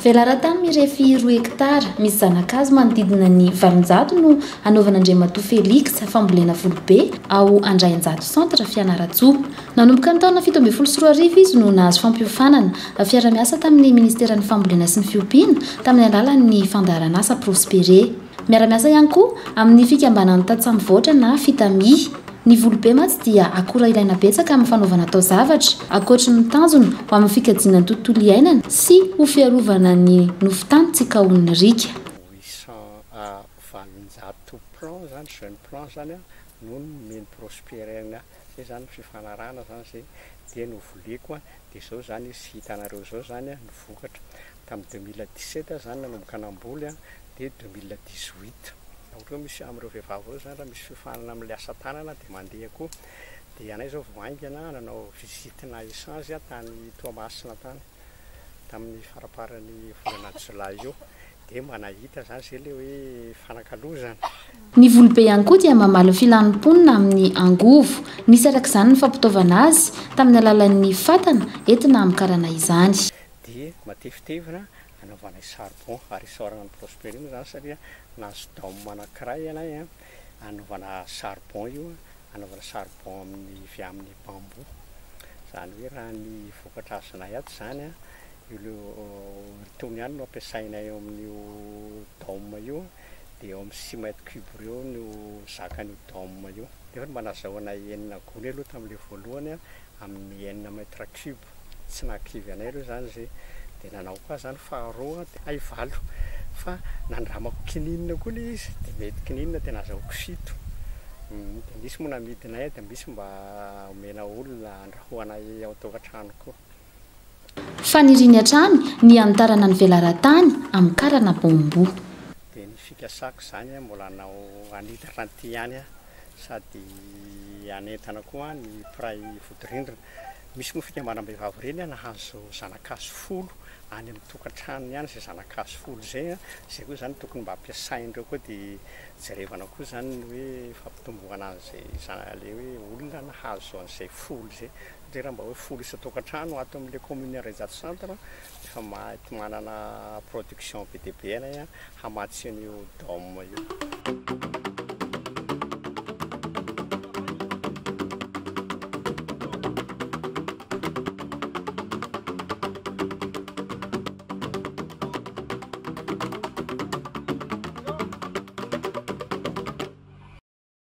Velaran-tany mirefy 2 hektara misy zanakazo manodidina ny 700 no anaovana Andriamatoa Félix fambolena Volobe ao Andrainjato centre Fianaratsoa. Nanomboka ny taona 2017 izy no nahazo fampiofanana fiara-miasa tamin'ny Ministeran'ny Fambolena sy ny Fiompiana tamin'ny alalan'ny Fandaharan'asa Prospéré. Miara-miasa ihany koa amin'ny fikambanan'ny Tatsamboatra na Fitami. Ny Volobe matsy dia akora ilaina betsaka amin'ny fanaovana taozavatra, ankoatra ny tanjony ho amin'ny fikajiana ny tontolo iainana sy ho fiarovana ny nofon-tany ny rika. 820 plan zany jeune plan zany no meny prospérena zay zany fifanarahana zany zay dia no voliko dia zao zany izy hitanareo zao zany ny vokatra tamin'ny 2017 zany nanomboka namboly dia 2018 ohatra misy amin'ireo vehivavy zany raha misy fifanana amin'ny asa tanana dia mandeha koa dia anay zao vaingana nanao visitina essence tany Toamasina tany tamin'ny faraparan'ny volana Jolay io dia manahita zany zay le hoe fanakalozana. Ny Volobe ihany koa dia mamaly filanimponina amin'ny angovo, nisy arak'izany ny fampitaovana azy tamin'ny alalan'ny fatana entina hamokarana izany. Dia matevitevina anaovana charbon ary isaorana ny Prospéré zany satria nahazo daoma anankiray anay anaovana charbon io, anaovana charbon amin'ny bambou zany hoe raha ny vokatra azonay ato zany io tony ihany no ampiasainay eo amin'io daoma io dia eo amin'ny 6 mètres cube reo no zakan'io daoma io dia manazahoana 9 gony aloha tamin'ilay voalohany amin'ny 9 mètres cube tsy nakivy anay aloha zany zay dia nanao koa zany faharoa ay valo fa nandramako kininina koa le izy dia mety kininina dia nazahoako 7 dia misy moa namidinay dia misy mba omena olona andrahoanay ao tokantrano koa. Faniriany hatrany ny antarana ny velaran-tany amin'ny karana bambo. Dia ny fikasako zany mbola nao aniditra an'ity ihany sady anentana koa ny piray vodorindrina. Misy moa fikambanam-behivavy reny nahazo zanakazo 10 any amin'ny tokantrano ihany zay zanakazo 10 zay zay koa zany tokony mba ampiasaindreo koa dia jerevana koa zany ny hoe fampitomboana an'izay le hoe olona nahazo an'izay 10 zay dia raha mba hoe 10 isa-tokantrano ato amin'ilay commune Andrainjato centre efa mety manana production be dia be anay hamatsy an'io daoma io.